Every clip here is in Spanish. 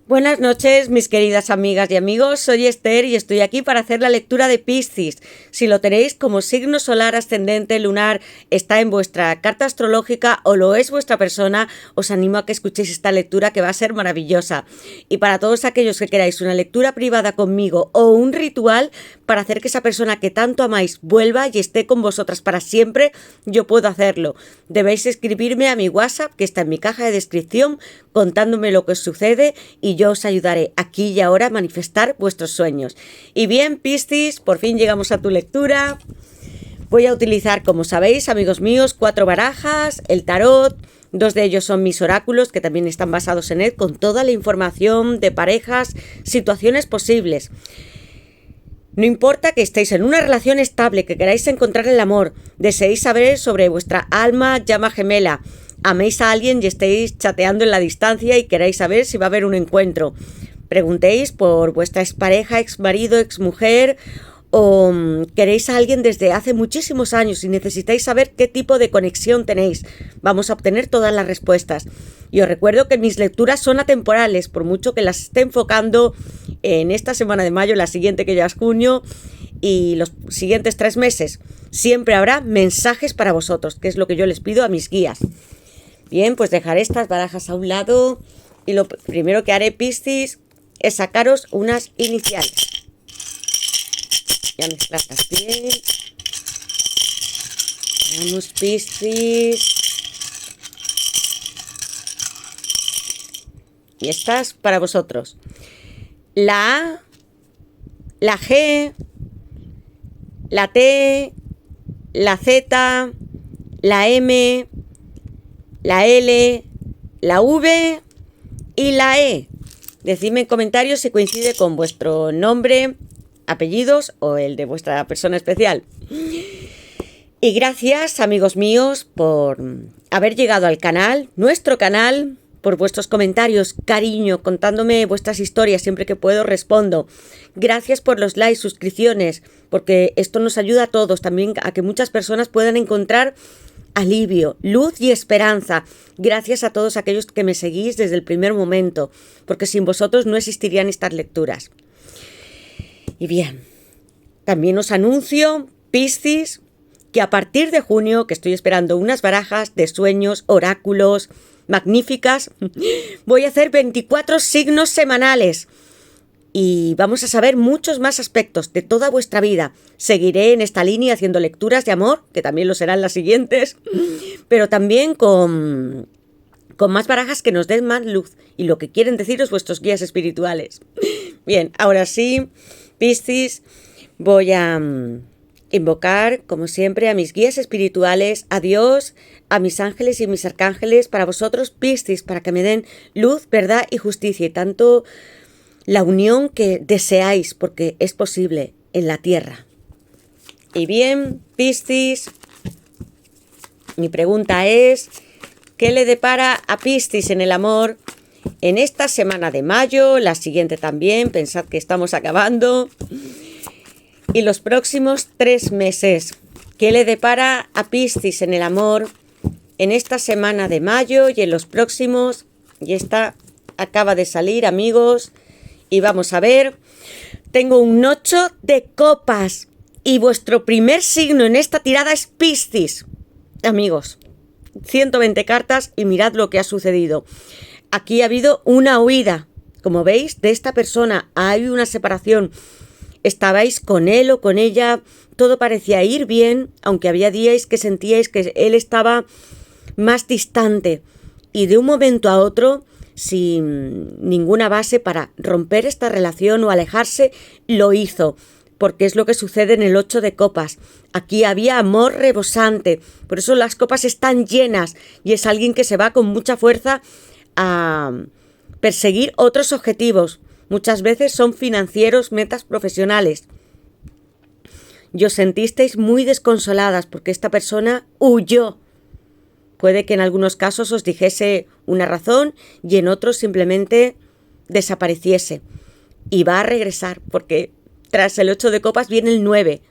Buenas noches, mis queridas amigas y amigos. Soy Esther y estoy aquí para hacer la lectura de Piscis. Si lo tenéis como signo solar, ascendente, lunar, está en vuestra carta astrológica o lo es vuestra persona, os animo a que escuchéis esta lectura que va a ser maravillosa. Y para todos aquellos que queráis una lectura privada conmigo o un ritual para hacer que esa persona que tanto amáis vuelva y esté con vosotras para siempre, yo puedo hacerlo. Debéis escribirme a mi WhatsApp, que está en mi caja de descripción, contándome lo que os sucede y yo os ayudaré aquí y ahora a manifestar vuestros sueños. Y bien, Piscis, por fin llegamos a tu lectura. Voy a utilizar, como sabéis, amigos míos, 4 barajas, el tarot. 2 de ellos son mis oráculos, que también están basados en él, con toda la información de parejas, situaciones posibles. No importa que estéis en una relación estable, que queráis encontrar el amor, deseéis saber sobre vuestra alma llama gemela, améis a alguien y estéis chateando en la distancia y queráis saber si va a haber un encuentro. Preguntéis por vuestra expareja, exmarido, exmujer o queréis a alguien desde hace muchísimos años y necesitáis saber qué tipo de conexión tenéis. Vamos a obtener todas las respuestas. Y os recuerdo que mis lecturas son atemporales, por mucho que las esté enfocando en esta semana de mayo, la siguiente que ya es junio y los siguientes 3 meses. Siempre habrá mensajes para vosotros, que es lo que yo les pido a mis guías. Bien, pues dejaré estas barajas a un lado y lo primero que haré, Piscis, es sacaros unas iniciales. Ya mezcladas bien. Vamos, Piscis. Y estas para vosotros. La A, la G, la T, la Z, la M, la L, la V y la E. Decidme en comentarios si coincide con vuestro nombre, apellidos o el de vuestra persona especial. Y gracias, amigos míos, por haber llegado al canal, nuestro canal, por vuestros comentarios, cariño, contándome vuestras historias, siempre que puedo respondo. Gracias por los likes, suscripciones, porque esto nos ayuda a todos, también a que muchas personas puedan encontrar alivio, luz y esperanza. Gracias a todos aquellos que me seguís desde el primer momento, porque sin vosotros no existirían estas lecturas. Y bien, también os anuncio, Piscis, que a partir de junio, que estoy esperando unas barajas de sueños, oráculos, magníficas, voy a hacer 24 signos semanales. Y vamos a saber muchos más aspectos de toda vuestra vida. Seguiré en esta línea haciendo lecturas de amor, que también lo serán las siguientes, pero también con más barajas que nos den más luz y lo que quieren deciros vuestros guías espirituales. Bien, ahora sí, Piscis, voy a invocar, como siempre, a mis guías espirituales, a Dios, a mis ángeles y mis arcángeles, para vosotros, Piscis, para que me den luz, verdad y justicia, y tanto la unión que deseáis, porque es posible en la tierra. Y bien, Piscis, mi pregunta es, ¿qué le depara a Piscis en el amor en esta semana de mayo, la siguiente también, pensad que estamos acabando, y los próximos 3 meses? ¿Qué le depara a Piscis en el amor en esta semana de mayo y en los próximos? Y esta acaba de salir, amigos. Y vamos a ver, tengo un 8 de copas y vuestro primer signo en esta tirada es Piscis. Amigos, 120 cartas y mirad lo que ha sucedido. Aquí ha habido una huida, como veis, de esta persona. Hay una separación. Estabais con él o con ella, todo parecía ir bien, aunque había días que sentíais que él estaba más distante. Y de un momento a otro, sin ninguna base para romper esta relación o alejarse, lo hizo, porque es lo que sucede en el 8 de copas. Aquí había amor rebosante, por eso las copas están llenas y es alguien que se va con mucha fuerza a perseguir otros objetivos. Muchas veces son financieros, metas profesionales. Y os sentisteis muy desconsoladas porque esta persona huyó. Puede que en algunos casos os dijese una razón y en otros simplemente desapareciese. Y va a regresar porque tras el 8 de copas viene el 9.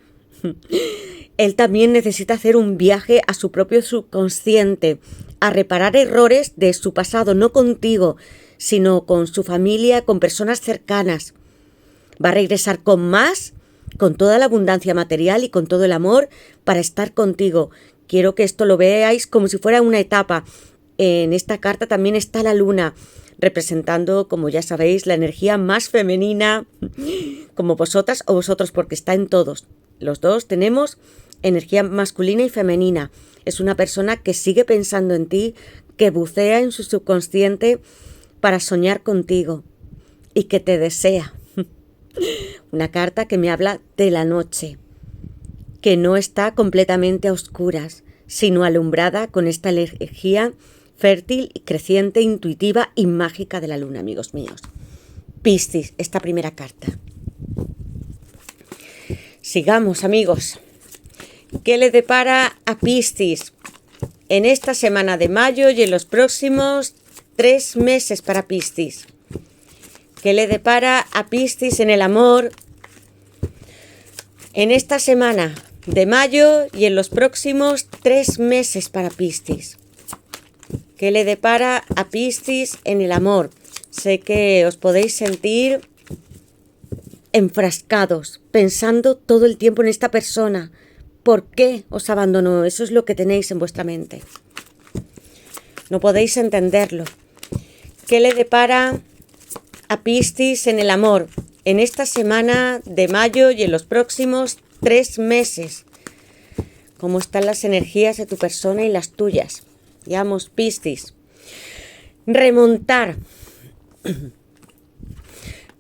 Él también necesita hacer un viaje a su propio subconsciente, a reparar errores de su pasado, no contigo, sino con su familia, con personas cercanas. Va a regresar con más, con toda la abundancia material y con todo el amor para estar contigo. Quiero que esto lo veáis como si fuera una etapa. En esta carta también está la luna, representando, como ya sabéis, la energía más femenina, como vosotras o vosotros, porque está en todos. Los dos tenemos energía masculina y femenina. Es una persona que sigue pensando en ti, que bucea en su subconsciente para soñar contigo y que te desea. Una carta que me habla de la noche, que no está completamente a oscuras, sino alumbrada con esta energía fértil y creciente, intuitiva y mágica de la luna, amigos míos. Piscis, esta primera carta. Sigamos, amigos. ¿Qué le depara a Piscis en esta semana de mayo y en los próximos 3 meses para Piscis? ¿Qué le depara a Piscis en el amor en esta semana de mayo y en los próximos 3 meses para Piscis? ¿Qué le depara a Piscis en el amor? Sé que os podéis sentir enfrascados, pensando todo el tiempo en esta persona. ¿Por qué os abandonó? Eso es lo que tenéis en vuestra mente. No podéis entenderlo. ¿Qué le depara a Piscis en el amor en esta semana de mayo y en los próximos 3 meses? ¿Cómo están las energías de tu persona y las tuyas? Digamos, Piscis. Remontar.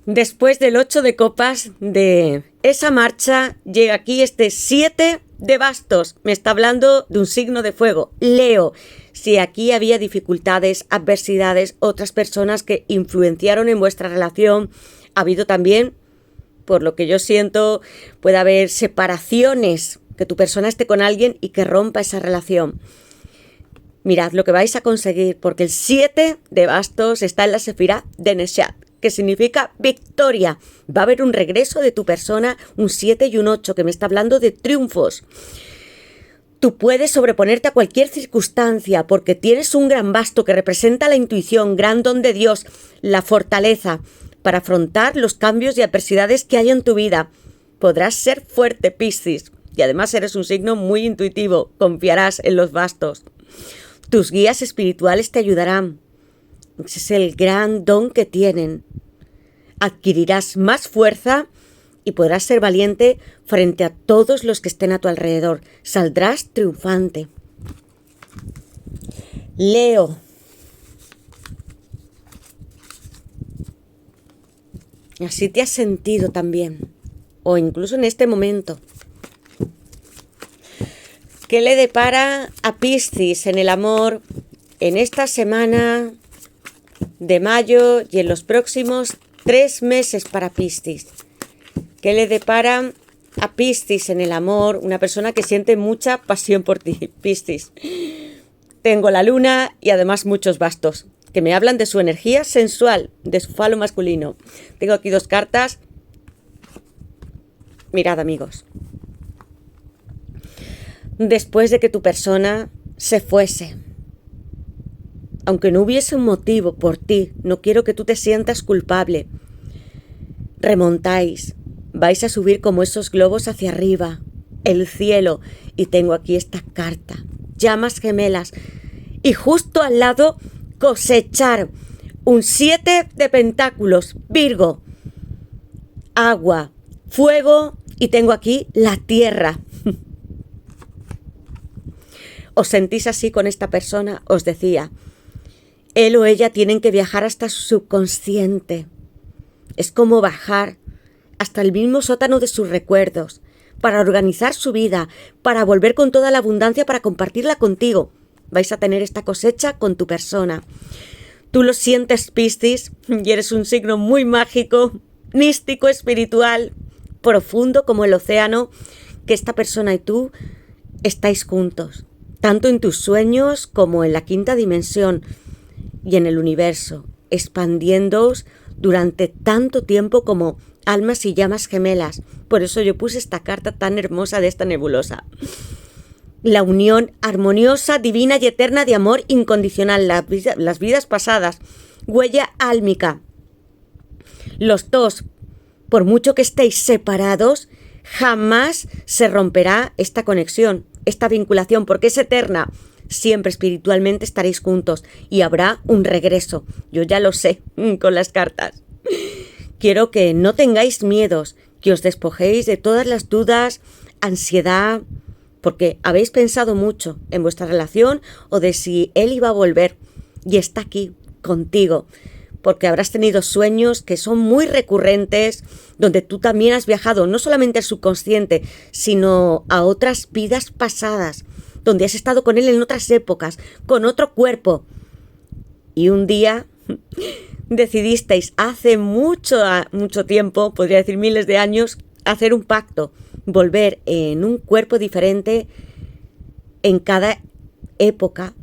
Después del 8 de copas, de esa marcha, llega aquí este 7 de bastos. Me está hablando de un signo de fuego, Leo. Si aquí había dificultades, adversidades, otras personas que influenciaron en vuestra relación, ha habido también, por lo que yo siento, puede haber separaciones, que tu persona esté con alguien y que rompa esa relación. Mirad lo que vais a conseguir, porque el 7 de bastos está en la sefirá de Neshat, que significa victoria. Va a haber un regreso de tu persona, un 7 y un 8, que me está hablando de triunfos. Tú puedes sobreponerte a cualquier circunstancia, porque tienes un gran basto que representa la intuición, gran don de Dios, la fortaleza, para afrontar los cambios y adversidades que hay en tu vida. Podrás ser fuerte, Piscis, y además eres un signo muy intuitivo, confiarás en los bastos. Tus guías espirituales te ayudarán. Ese es el gran don que tienen. Adquirirás más fuerza y podrás ser valiente frente a todos los que estén a tu alrededor. Saldrás triunfante. Leo. Así te has sentido también, o incluso en este momento. ¿Qué le depara a Piscis en el amor en esta semana de mayo y en los próximos 3 meses para Piscis? ¿Qué le depara a Piscis en el amor? Una persona que siente mucha pasión por ti, Piscis. Tengo la luna y además muchos bastos que me hablan de su energía sensual, de su falo masculino. Tengo aquí 2 cartas. Mirad, amigos. Después de que tu persona se fuese, aunque no hubiese un motivo por ti, no quiero que tú te sientas culpable. Remontáis, vais a subir como esos globos hacia arriba, el cielo, y tengo aquí esta carta, llamas gemelas, y justo al lado cosechar, un 7 de pentáculos, Virgo, agua, fuego, y tengo aquí la tierra. ¿Os sentís así con esta persona? Os decía, él o ella tienen que viajar hasta su subconsciente. Es como bajar hasta el mismo sótano de sus recuerdos, para organizar su vida, para volver con toda la abundancia, para compartirla contigo. Vais a tener esta cosecha con tu persona. Tú lo sientes, Piscis, y eres un signo muy mágico, místico, espiritual, profundo como el océano, que esta persona y tú estáis juntos, tanto en tus sueños como en la quinta dimensión y en el universo, expandiéndoos durante tanto tiempo como almas y llamas gemelas. Por eso yo puse esta carta tan hermosa de esta nebulosa. La unión armoniosa, divina y eterna de amor incondicional. Las vidas pasadas huella álmica. Los dos, por mucho que estéis separados, jamás se romperá esta conexión, esta vinculación, porque es eterna. Siempre espiritualmente estaréis juntos y habrá un regreso. Yo ya lo sé con las cartas. Quiero que no tengáis miedos, que os despojéis de todas las dudas, ansiedad, porque habéis pensado mucho en vuestra relación o de si él iba a volver y está aquí contigo, porque habrás tenido sueños que son muy recurrentes, donde tú también has viajado no solamente al subconsciente, sino a otras vidas pasadas, donde has estado con él en otras épocas, con otro cuerpo. Y un día decidisteis hace mucho tiempo, podría decir miles de años, hacer un pacto, volver en un cuerpo diferente en cada época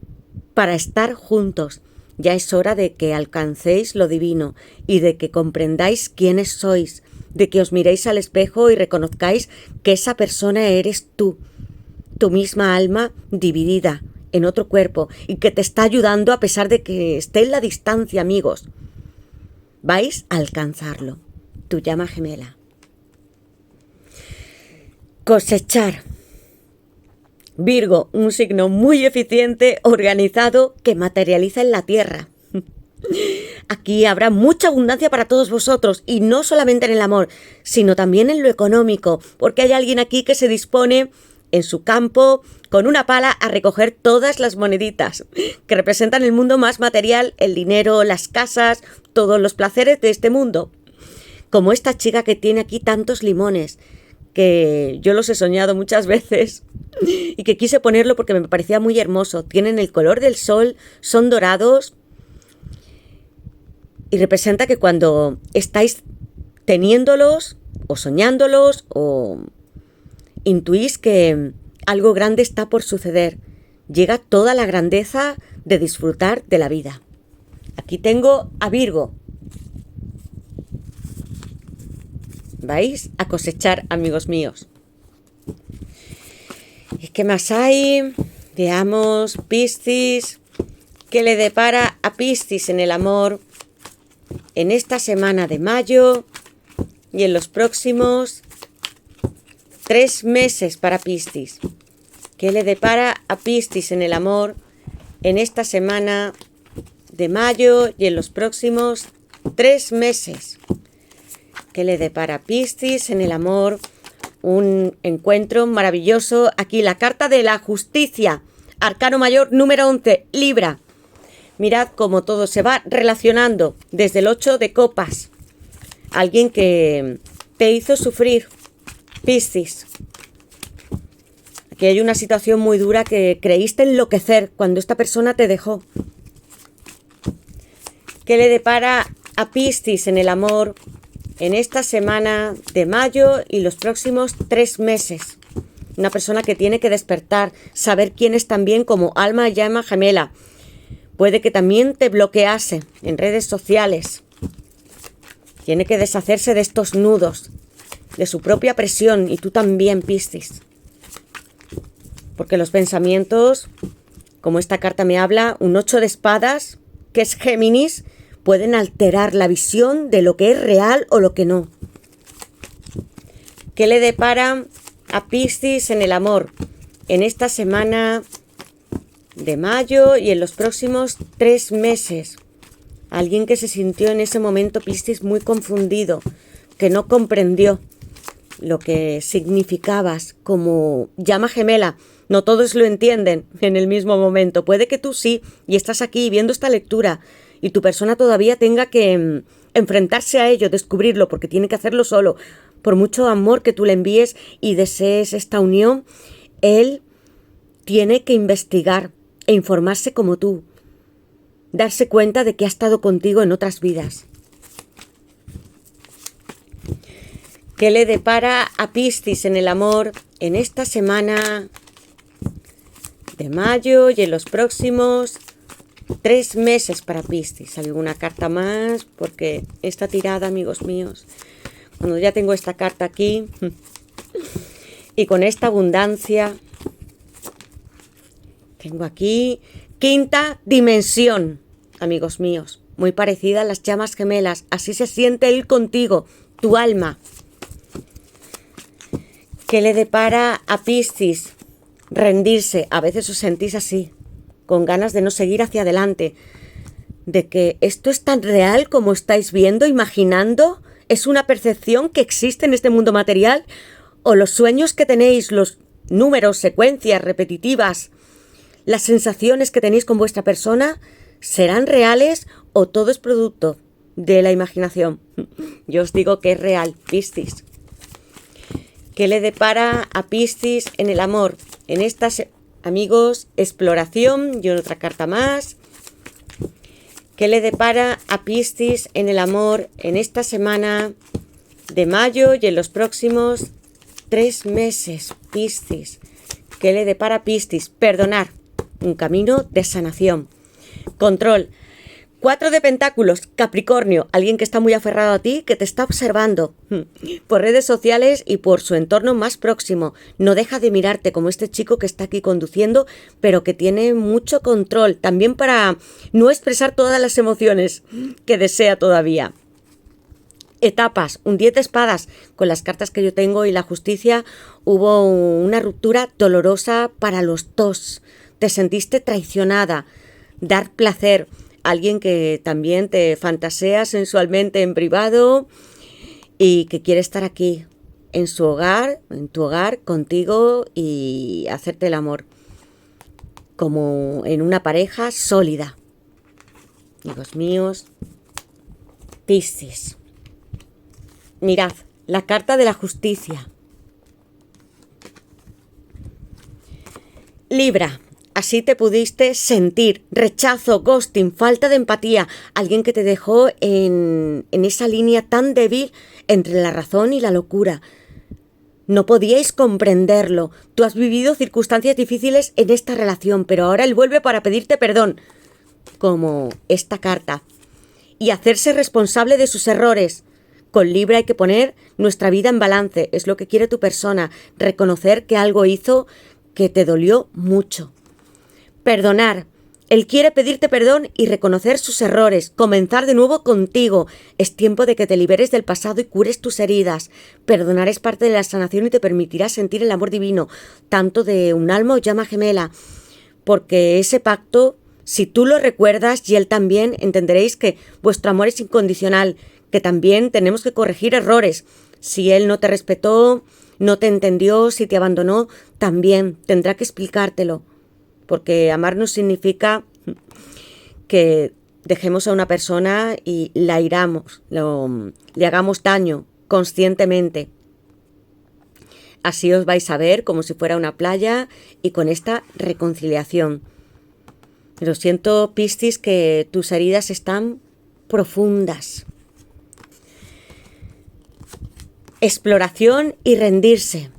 para estar juntos. Ya es hora de que alcancéis lo divino y de que comprendáis quiénes sois, de que os miréis al espejo y reconozcáis que esa persona eres tú, tu misma alma dividida en otro cuerpo y que te está ayudando a pesar de que esté en la distancia, amigos. Vais a alcanzarlo, tu llama gemela. Cosechar. Virgo, un signo muy eficiente, organizado, que materializa en la tierra. Aquí habrá mucha abundancia para todos vosotros, y no solamente en el amor, sino también en lo económico, porque hay alguien aquí que se dispone en su campo con una pala a recoger todas las moneditas que representan el mundo más material, el dinero, las casas, todos los placeres de este mundo. Como esta chica que tiene aquí tantos limones, que yo los he soñado muchas veces y que quise ponerlo porque me parecía muy hermoso. Tienen el color del sol, son dorados y representa que cuando estáis teniéndolos o soñándolos o intuís que algo grande está por suceder, llega toda la grandeza de disfrutar de la vida. Aquí tengo a Virgo. Vais a cosechar, amigos míos. ¿Y qué más hay? Veamos, Piscis. ¿Qué le depara a Piscis en el amor en esta semana de mayo y en los próximos 3 meses para Piscis? ¿Qué le depara a Piscis en el amor en esta semana de mayo y en los próximos 3 meses? ¿Qué le depara a Piscis en el amor? Un encuentro maravilloso. Aquí la carta de la justicia. Arcano mayor número 11, Libra. Mirad cómo todo se va relacionando desde el 8 de copas. Alguien que te hizo sufrir, Piscis. Aquí hay una situación muy dura que creíste enloquecer cuando esta persona te dejó. ¿Qué le depara a Piscis en el amor en esta semana de mayo y los próximos 3 meses? Una persona que tiene que despertar, saber quién es también como alma y llama gemela. Puede que también te bloquease en redes sociales. Tiene que deshacerse de estos nudos, de su propia presión, y tú también, Piscis. Porque los pensamientos, como esta carta me habla, un 8 de espadas, que es Géminis, pueden alterar la visión de lo que es real o lo que no. ¿Qué le depara a Piscis en el amor en esta semana de mayo y en los próximos 3 meses? Alguien que se sintió en ese momento, Piscis, muy confundido, que no comprendió lo que significabas como llama gemela. No todos lo entienden en el mismo momento. Puede que tú sí, y estás aquí viendo esta lectura, y tu persona todavía tenga que enfrentarse a ello, descubrirlo, porque tiene que hacerlo solo. Por mucho amor que tú le envíes y desees esta unión, él tiene que investigar e informarse como tú. Darse cuenta de que ha estado contigo en otras vidas. ¿Qué le depara a Piscis en el amor en esta semana de mayo y en los próximos 3 meses para Piscis? ¿Alguna carta más? Porque esta tirada, amigos míos, cuando ya tengo esta carta aquí y con esta abundancia, tengo aquí quinta dimensión, amigos míos. muy parecida a las llamas gemelas. Así se siente él contigo, tu alma. ¿Qué le depara a Piscis? Rendirse. A veces os sentís así, con ganas de no seguir hacia adelante, de que esto es tan real como estáis viendo, imaginando, es una percepción que existe en este mundo material, o los sueños que tenéis, los números, secuencias repetitivas, las sensaciones que tenéis con vuestra persona, ¿serán reales o todo es producto de la imaginación? Yo os digo que es real, Piscis. ¿Qué le depara a Piscis en el amor? En estas, amigos, exploración y otra carta más. ¿Qué le depara a Piscis en el amor en esta semana de mayo y en los próximos 3 meses? Piscis. ¿Qué le depara a Piscis? Perdonar. Un camino de sanación. Control. 4 de pentáculos, Capricornio, alguien que está muy aferrado a ti, que te está observando por redes sociales y por su entorno más próximo. No deja de mirarte, como este chico que está aquí conduciendo, pero que tiene mucho control, también para no expresar todas las emociones que desea todavía. Etapas, un 10 de espadas, con las cartas que yo tengo y la justicia, hubo una ruptura dolorosa para los dos. Te sentiste traicionada, dar placer. Alguien que también te fantasea sensualmente en privado y que quiere estar aquí, en su hogar, en tu hogar, contigo y hacerte el amor. Como en una pareja sólida. Amigos míos, Piscis. Mirad, la carta de la justicia. Libra. Así te pudiste sentir rechazo, ghosting, falta de empatía, alguien que te dejó en esa línea tan débil entre la razón y la locura. No podíais comprenderlo. Tú has vivido circunstancias difíciles en esta relación, pero ahora él vuelve para pedirte perdón, como esta carta, y hacerse responsable de sus errores. Con Libra hay que poner nuestra vida en balance, es lo que quiere tu persona, reconocer que algo hizo que te dolió mucho. Perdonar. Él quiere pedirte perdón y reconocer sus errores, comenzar de nuevo contigo. Es tiempo de que te liberes del pasado y cures tus heridas. Perdonar es parte de la sanación y te permitirá sentir el amor divino, tanto de un alma o llama gemela. Porque ese pacto, si tú lo recuerdas y él también, entenderéis que vuestro amor es incondicional, que también tenemos que corregir errores. Si él no te respetó, no te entendió, si te abandonó, también tendrá que explicártelo. Porque amar no significa que dejemos a una persona y la hiramos, le hagamos daño conscientemente. Así os vais a ver como si fuera una playa y con esta reconciliación. Lo siento, Piscis, que tus heridas están profundas. Exploración y rendirse.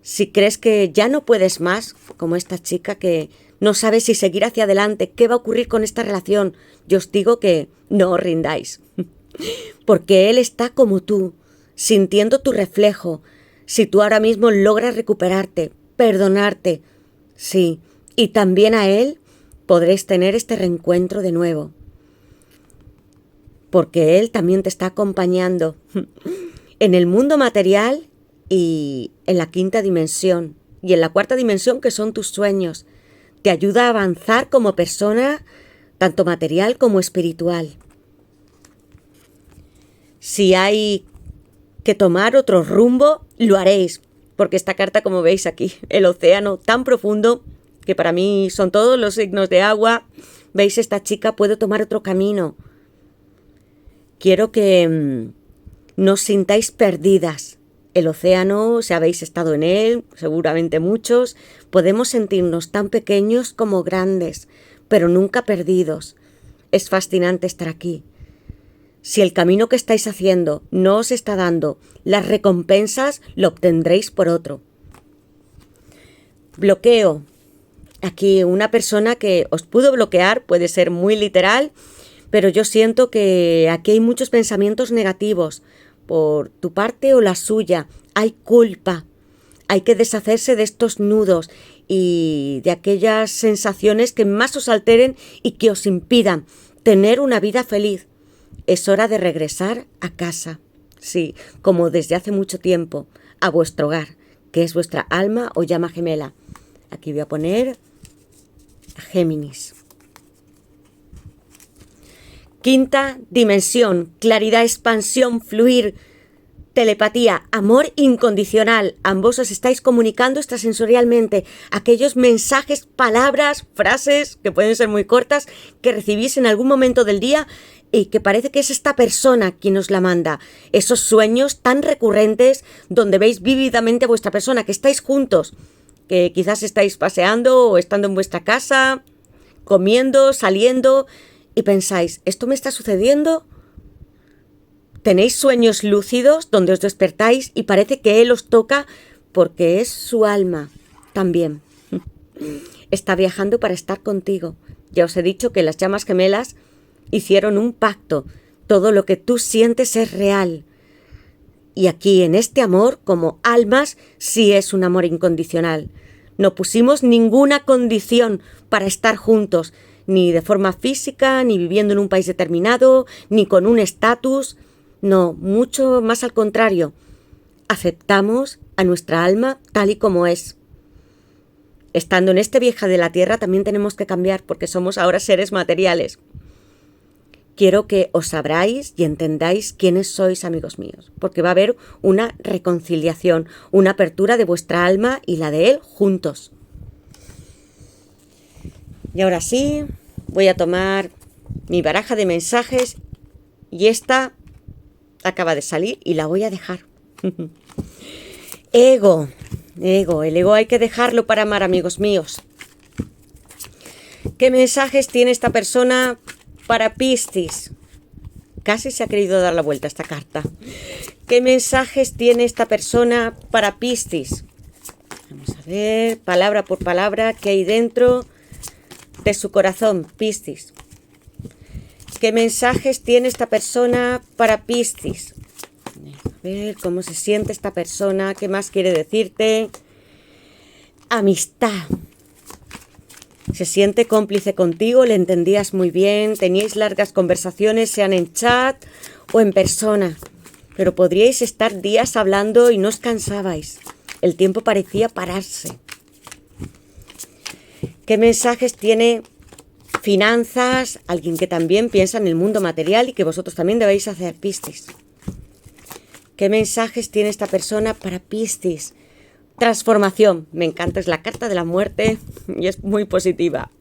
Si crees que ya no puedes más, como esta chica que no sabe si seguir hacia adelante, qué va a ocurrir con esta relación, yo os digo que no os rindáis. Porque él está como tú, sintiendo tu reflejo. Si tú ahora mismo logras recuperarte, perdonarte, sí, y también a él podréis tener este reencuentro de nuevo. Porque él también te está acompañando en el mundo material y en la 5ª dimensión y en la 4ª dimensión, que son tus sueños. Te ayuda a avanzar como persona, tanto material como espiritual. Si hay que tomar otro rumbo, lo haréis, porque esta carta, como veis aquí, el océano tan profundo, que para mí son todos los signos de agua, veis, esta chica puede tomar otro camino. Quiero que no os sintáis perdidas. El océano, si habéis estado en él, seguramente muchos, podemos sentirnos tan pequeños como grandes, pero nunca perdidos. Es fascinante estar aquí. Si el camino que estáis haciendo no os está dando las recompensas, lo obtendréis por otro. Bloqueo. Aquí una persona que os pudo bloquear, puede ser muy literal, pero yo siento que aquí hay muchos pensamientos negativos, por tu parte o la suya. Hay culpa, hay que deshacerse de estos nudos y de aquellas sensaciones que más os alteren y que os impidan tener una vida feliz. Es hora de regresar a casa, sí, como desde hace mucho tiempo, a vuestro hogar, que es vuestra alma o llama gemela. Aquí voy a poner a Géminis. Quinta dimensión, claridad, expansión, fluir, telepatía, amor incondicional. Ambos os estáis comunicando extrasensorialmente aquellos mensajes, palabras, frases que pueden ser muy cortas que recibís en algún momento del día y que parece que es esta persona quien os la manda. Esos sueños tan recurrentes donde veis vívidamente a vuestra persona, que estáis juntos, que quizás estáis paseando o estando en vuestra casa, comiendo, saliendo y pensáis, ¿esto me está sucediendo? Tenéis sueños lúcidos donde os despertáis y parece que él os toca porque es su alma también. Está viajando para estar contigo. Ya os he dicho que las llamas gemelas hicieron un pacto. Todo lo que tú sientes es real. Y aquí en este amor, como almas, sí es un amor incondicional. No pusimos ninguna condición para estar juntos, ni de forma física, ni viviendo en un país determinado, ni con un estatus. No, mucho más al contrario. Aceptamos a nuestra alma tal y como es. Estando en este viaje de la Tierra también tenemos que cambiar porque somos ahora seres materiales. Quiero que os abráis y entendáis quiénes sois, amigos míos, porque va a haber una reconciliación, una apertura de vuestra alma y la de él juntos. Y ahora sí, voy a tomar mi baraja de mensajes y esta acaba de salir y la voy a dejar. Ego, el ego hay que dejarlo para amar, amigos míos. ¿Qué mensajes tiene esta persona para Piscis? Casi se ha querido dar la vuelta esta carta. ¿Qué mensajes tiene esta persona para Piscis? Vamos a ver, palabra por palabra, qué hay dentro de su corazón, Piscis. ¿Qué mensajes tiene esta persona para Piscis? A ver cómo se siente esta persona, qué más quiere decirte. Amistad. Se siente cómplice contigo, le entendías muy bien, teníais largas conversaciones, sean en chat o en persona, pero podríais estar días hablando y no os cansabais. El tiempo parecía pararse. ¿Qué mensajes tiene finanzas? Alguien que también piensa en el mundo material y que vosotros también debéis hacer, Piscis. ¿Qué mensajes tiene esta persona para Piscis? Transformación. Me encanta, es la carta de la muerte y es muy positiva.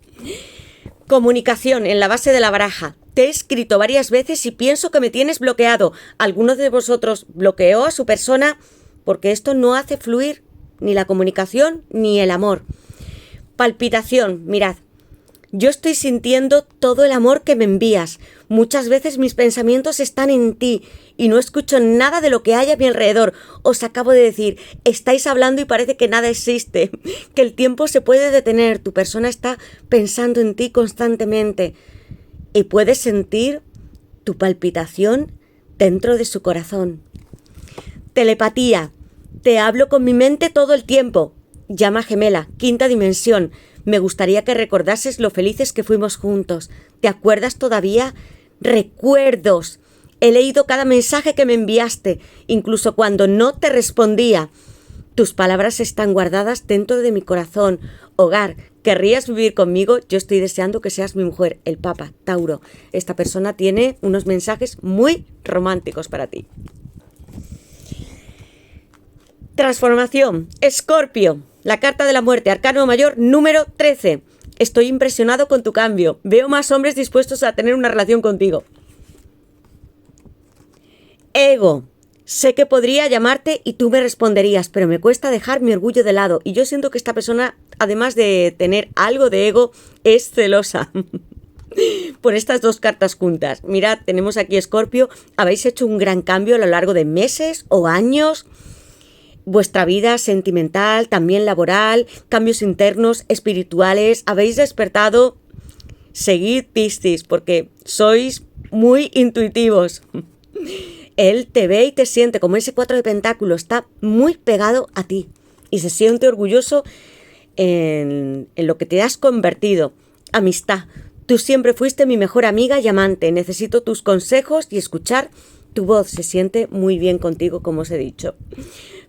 Comunicación en la base de la baraja. Te he escrito varias veces y pienso que me tienes bloqueado. ¿Alguno de vosotros bloqueó a su persona? Porque esto no hace fluir ni la comunicación ni el amor. Palpitación. Mirad. Yo estoy sintiendo todo el amor que me envías. Muchas veces mis pensamientos están en ti y no escucho nada de lo que hay a mi alrededor. Os acabo de decir, estáis hablando y parece que nada existe, que el tiempo se puede detener. Tu persona está pensando en ti constantemente y puedes sentir tu palpitación dentro de su corazón. Telepatía. Te hablo con mi mente todo el tiempo. Llama gemela, quinta dimensión. Me gustaría que recordases lo felices que fuimos juntos. ¿Te acuerdas todavía? Recuerdos. He leído cada mensaje que me enviaste, incluso cuando no te respondía. Tus palabras están guardadas dentro de mi corazón. Hogar, ¿querrías vivir conmigo? Yo estoy deseando que seas mi mujer, el Papa, Tauro. Esta persona tiene unos mensajes muy románticos para ti. Transformación. Escorpio. La carta de la muerte, arcano mayor número 13. Estoy impresionado con tu cambio. Veo más hombres dispuestos a tener una relación contigo. Ego. Sé que podría llamarte y tú me responderías, pero me cuesta dejar mi orgullo de lado. Y yo siento que esta persona, además de tener algo de ego, es celosa. Por estas dos cartas juntas. Mirad, tenemos aquí Escorpio. Habéis hecho un gran cambio a lo largo de meses o años. Vuestra vida sentimental, también laboral, cambios internos, espirituales, habéis despertado. Seguid, Piscis, porque sois muy intuitivos. Él te ve y te siente como ese 4 de pentáculos, está muy pegado a ti y se siente orgulloso en lo que te has convertido. Amistad, Tú siempre fuiste mi mejor amiga y amante. Necesito tus consejos y escuchar tu voz. Se siente muy bien contigo, como os he dicho.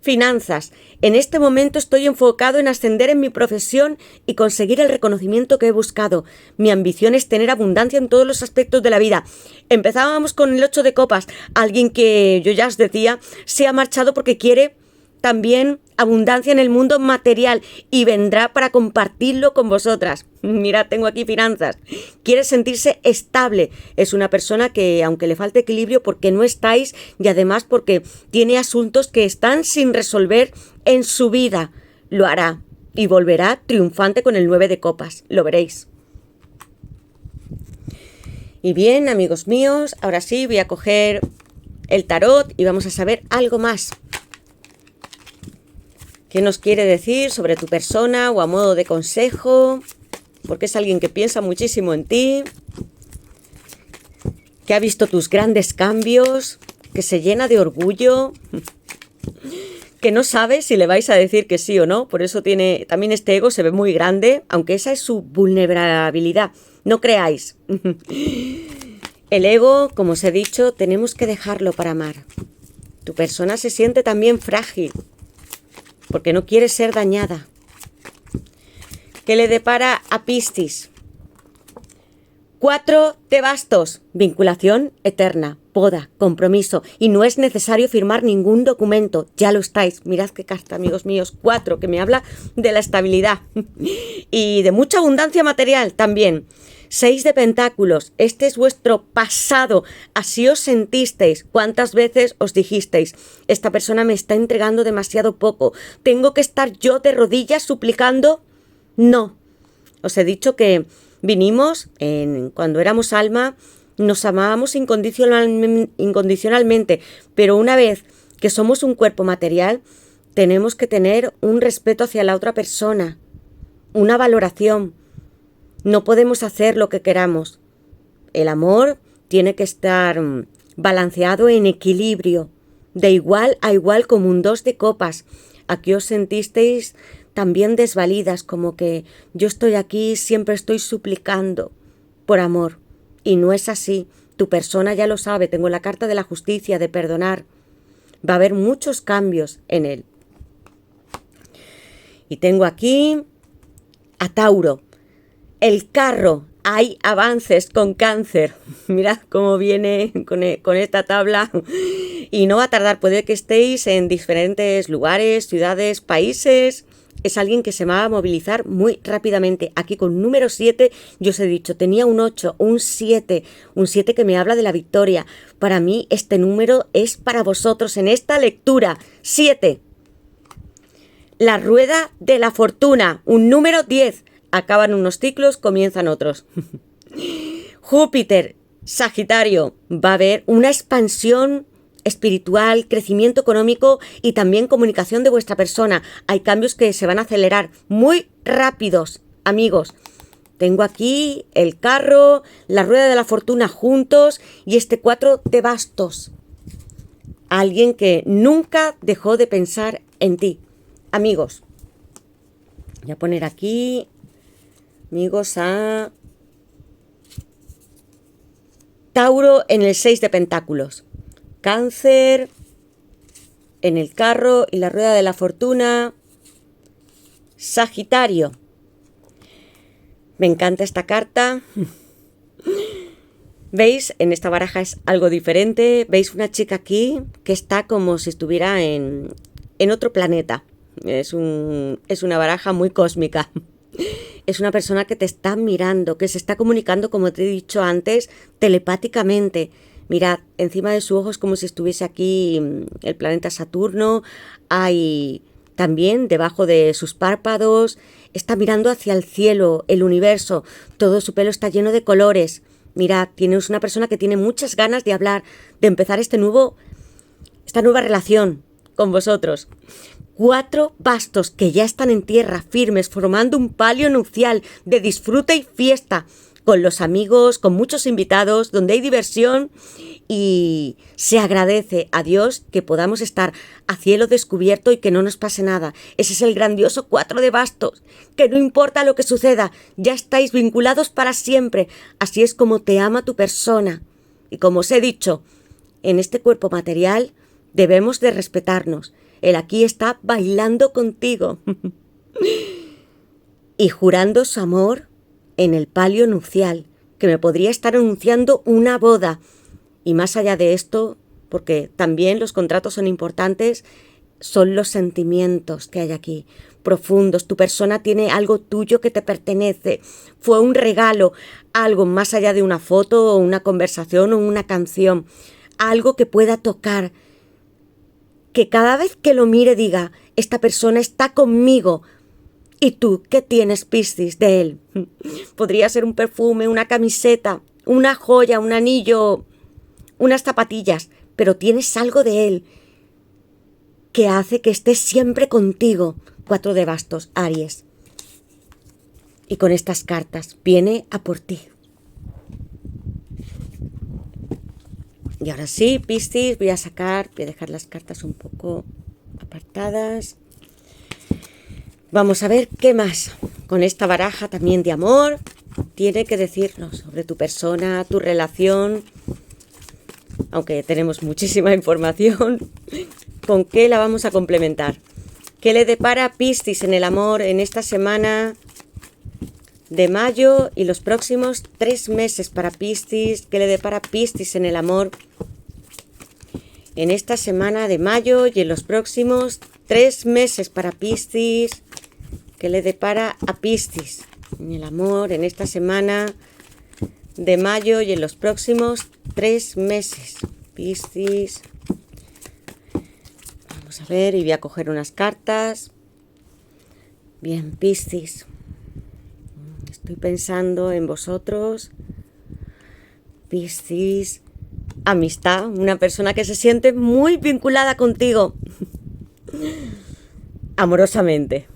Finanzas. En este momento estoy enfocado en ascender en mi profesión y conseguir el reconocimiento que he buscado. Mi ambición es tener abundancia en todos los aspectos de la vida. Empezábamos con el 8 de copas. Alguien que yo ya os decía se ha marchado porque quiere también abundancia en el mundo material y vendrá para compartirlo con vosotras. Mira, tengo aquí finanzas. Quiere sentirse estable. Es una persona que, aunque le falte equilibrio porque no estáis y además porque tiene asuntos que están sin resolver en su vida, lo hará y volverá triunfante con el 9 de copas. Lo veréis. Y bien, amigos míos, ahora sí voy a coger el tarot y vamos a saber algo más. ¿Qué nos quiere decir sobre tu persona o a modo de consejo? Porque es alguien que piensa muchísimo en ti, que ha visto tus grandes cambios, que se llena de orgullo, que no sabe si le vais a decir que sí o no. Por eso tiene también este ego, se ve muy grande, aunque esa es su vulnerabilidad. No creáis. El ego, como os he dicho, tenemos que dejarlo para amar. Tu persona se siente también frágil, porque no quiere ser dañada. ¿Qué le depara a Piscis? 4 de bastos, vinculación eterna, boda, compromiso, y no es necesario firmar ningún documento, ya lo estáis. Mirad qué carta, amigos míos, 4, que me habla de la estabilidad y de mucha abundancia material también. 6 de pentáculos, este es vuestro pasado, así os sentisteis. ¿Cuántas veces os dijisteis, esta persona me está entregando demasiado poco, tengo que estar yo de rodillas suplicando? No, os he dicho que vinimos, cuando éramos alma, nos amábamos incondicionalmente, pero una vez que somos un cuerpo material, tenemos que tener un respeto hacia la otra persona, una valoración. No podemos hacer lo que queramos. El amor tiene que estar balanceado en equilibrio, de igual a igual, como un 2 de copas. Aquí os sentisteis también desvalidas, como que yo estoy aquí, siempre estoy suplicando por amor. Y no es así. Tu persona ya lo sabe. Tengo la carta de la justicia, de perdonar. Va a haber muchos cambios en él. Y tengo aquí a Tauro. El carro, hay avances con Cáncer. Mirad cómo viene con esta tabla. Y no va a tardar, puede que estéis en diferentes lugares, ciudades, países. Es alguien que se va a movilizar muy rápidamente. Aquí con número 7, yo os he dicho, tenía un 8, un 7 que me habla de la victoria. Para mí este número es para vosotros en esta lectura. 7. La rueda de la fortuna, un número 10. Acaban unos ciclos, comienzan otros. Júpiter, Sagitario, va a haber una expansión espiritual, crecimiento económico y también comunicación de vuestra persona. Hay cambios que se van a acelerar muy rápidos, amigos. Tengo aquí el carro, la rueda de la fortuna juntos y este 4 de bastos. Alguien que nunca dejó de pensar en ti. Amigos, voy a poner aquí... Amigos, a Tauro en el 6 de pentáculos, Cáncer en el carro y la rueda de la fortuna, Sagitario. Me encanta esta carta. ¿Veis? En esta baraja es algo diferente. ¿Veis una chica aquí que está como si estuviera en otro planeta? Es una baraja muy cósmica. Es una persona que te está mirando, que se está comunicando, como te he dicho antes, telepáticamente. Mirad, encima de su ojo es como si estuviese aquí el planeta Saturno. Hay también debajo de sus párpados. Está mirando hacia el cielo, el universo. Todo su pelo está lleno de colores. Mirad, tienes una persona que tiene muchas ganas de hablar, de empezar esta nueva relación con vosotros. 4 bastos que ya están en tierra, firmes, formando un palio nupcial de disfrute y fiesta. con los amigos, con muchos invitados, donde hay diversión y se agradece a Dios que podamos estar a cielo descubierto y que no nos pase nada. Ese es el grandioso 4 de bastos, que no importa lo que suceda, ya estáis vinculados para siempre. Así es como te ama tu persona. Y como os he dicho, en este cuerpo material debemos de respetarnos. Él aquí está bailando contigo y jurando su amor en el palio nupcial, que me podría estar anunciando una boda. Y más allá de esto, porque también los contratos son importantes, son los sentimientos que hay aquí, profundos. Tu persona tiene algo tuyo que te pertenece. Fue un regalo, algo más allá de una foto o una conversación o una canción. Algo que pueda tocar, que cada vez que lo mire diga, esta persona está conmigo. ¿Y tú qué tienes, Piscis, de él? Podría ser un perfume, una camiseta, una joya, un anillo, unas zapatillas, pero tienes algo de él que hace que estés siempre contigo. 4 de bastos, Aries. Y con estas cartas viene a por ti. Y ahora sí, Piscis, voy a dejar las cartas un poco apartadas. Vamos a ver qué más con esta baraja también de amor tiene que decirnos sobre tu persona, tu relación. Aunque tenemos muchísima información, ¿con qué la vamos a complementar? ¿Qué le depara a Piscis en el amor en esta semana de mayo y los próximos 3 meses para Piscis? ¿Qué le depara a Piscis en el amor en esta semana de mayo y en los próximos 3 meses para Piscis? ¿Qué le depara a Piscis en el amor en esta semana de mayo y en los próximos 3 meses? Piscis. Vamos a ver, y voy a coger unas cartas. Bien, Piscis. Estoy pensando en vosotros. Piscis. Amistad, una persona que se siente muy vinculada contigo. Amorosamente.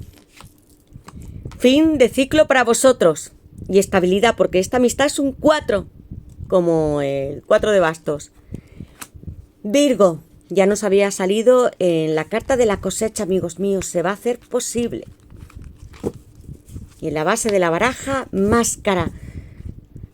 Fin de ciclo para vosotros. Y estabilidad, porque esta amistad es un 4, como el 4 de bastos. Virgo, ya nos había salido en la carta de la cosecha, amigos míos, se va a hacer posible. Y en la base de la baraja, máscara.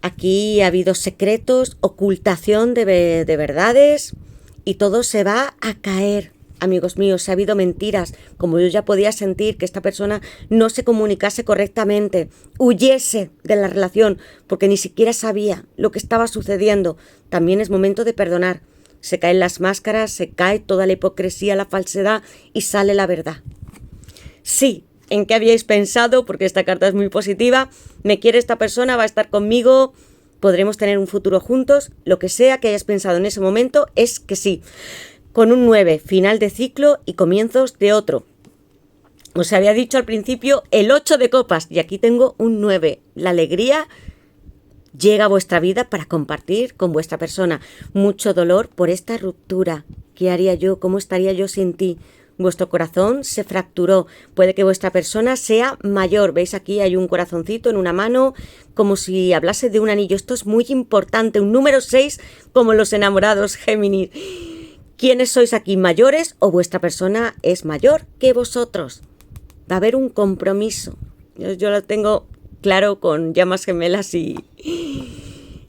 Aquí ha habido secretos, ocultación de verdades y todo se va a caer. Amigos míos, ha habido mentiras, como yo ya podía sentir que esta persona no se comunicase correctamente, huyese de la relación, porque ni siquiera sabía lo que estaba sucediendo. También es momento de perdonar. Se caen las máscaras, se cae toda la hipocresía, la falsedad y sale la verdad. Sí, ¿en qué habíais pensado? Porque esta carta es muy positiva. Me quiere esta persona, va a estar conmigo, podremos tener un futuro juntos. Lo que sea que hayas pensado en ese momento es que sí. Con un 9, final de ciclo y comienzos de otro. Os había dicho al principio el 8 de copas y aquí tengo un 9. La alegría llega a vuestra vida para compartir con vuestra persona. Mucho dolor por esta ruptura. ¿Qué haría yo? ¿Cómo estaría yo sin ti? Vuestro corazón se fracturó. Puede que vuestra persona sea mayor. ¿Veis? Aquí hay un corazoncito en una mano, como si hablase de un anillo. Esto es muy importante. Un número 6, como los enamorados, Géminis. ¿Quiénes sois aquí, mayores o vuestra persona es mayor que vosotros? Va a haber un compromiso. Yo lo tengo claro con llamas gemelas y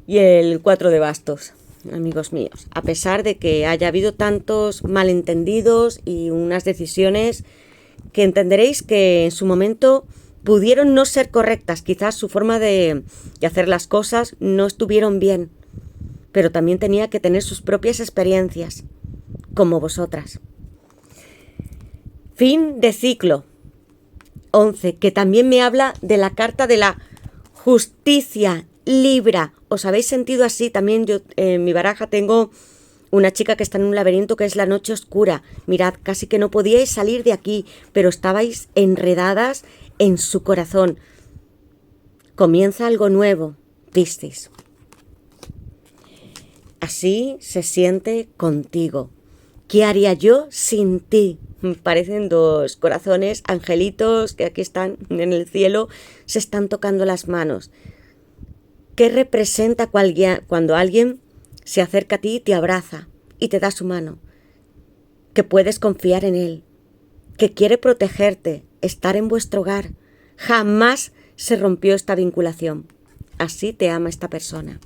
el 4 de bastos, amigos míos. A pesar de que haya habido tantos malentendidos y unas decisiones que entenderéis que en su momento pudieron no ser correctas. Quizás su forma de hacer las cosas no estuvieron bien, pero también tenía que tener sus propias experiencias. Como vosotras. Fin de ciclo. 11, que también me habla de la carta de la justicia, Libra. ¿Os habéis sentido así? También yo en mi baraja tengo una chica que está en un laberinto que es la noche oscura. Mirad, casi que no podíais salir de aquí, pero estabais enredadas en su corazón. Comienza algo nuevo, Piscis. Así se siente contigo. ¿Qué haría yo sin ti? Parecen 2 corazones, angelitos, que aquí están en el cielo, se están tocando las manos. ¿Qué representa cuando alguien se acerca a ti y te abraza y te da su mano? Que puedes confiar en él, que quiere protegerte, estar en vuestro hogar. Jamás se rompió esta vinculación. Así te ama esta persona.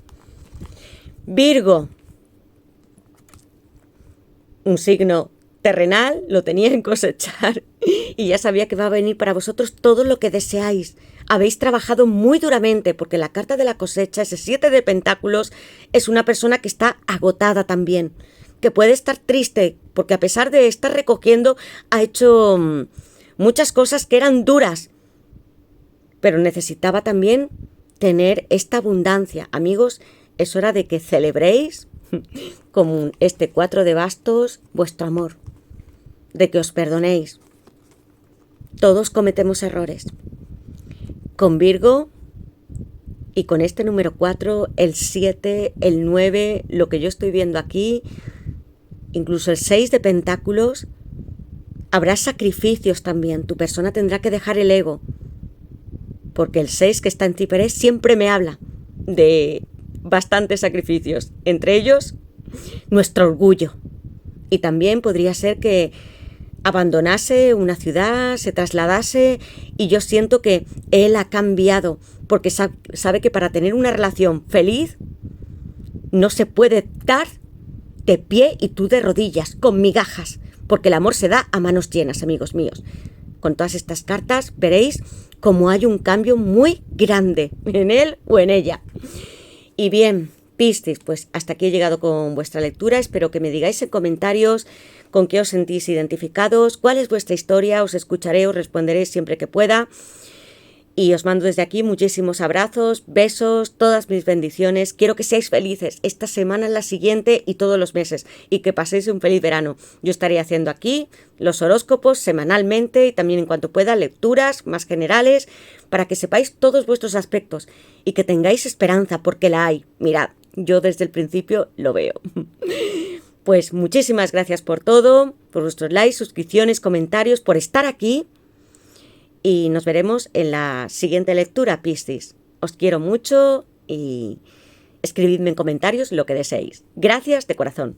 Virgo, un signo terrenal, lo tenía en cosechar y ya sabía que va a venir para vosotros todo lo que deseáis. Habéis trabajado muy duramente porque la carta de la cosecha, ese 7 de pentáculos, es una persona que está agotada también, que puede estar triste porque a pesar de estar recogiendo ha hecho muchas cosas que eran duras, pero necesitaba también tener esta abundancia. Amigos, es hora de que celebréis como este 4 de bastos vuestro amor, de que os perdonéis. Todos cometemos errores. Con Virgo y con este número 4, el 7, el 9, lo que yo estoy viendo aquí, incluso el 6 de pentáculos, habrá sacrificios también. Tu persona tendrá que dejar el ego, porque el 6 que está en Ciperé siempre me habla de bastantes sacrificios, entre ellos nuestro orgullo. Y también podría ser que abandonase una ciudad, se trasladase, y yo siento que él ha cambiado, porque sabe que para tener una relación feliz no se puede dar de pie y tú de rodillas, con migajas, porque el amor se da a manos llenas, amigos míos. Con todas estas cartas veréis cómo hay un cambio muy grande en él o en ella. Y bien, Piscis, pues hasta aquí he llegado con vuestra lectura. Espero que me digáis en comentarios con qué os sentís identificados, cuál es vuestra historia. Os escucharé, os responderé siempre que pueda. Y os mando desde aquí muchísimos abrazos, besos, todas mis bendiciones. Quiero que seáis felices esta semana, la siguiente y todos los meses. Y que paséis un feliz verano. Yo estaré haciendo aquí los horóscopos semanalmente y también en cuanto pueda lecturas más generales para que sepáis todos vuestros aspectos y que tengáis esperanza porque la hay. Mirad, yo desde el principio lo veo. Pues muchísimas gracias por todo, por vuestros likes, suscripciones, comentarios, por estar aquí. Y nos veremos en la siguiente lectura, Piscis. Os quiero mucho y escribidme en comentarios lo que deseéis. Gracias de corazón.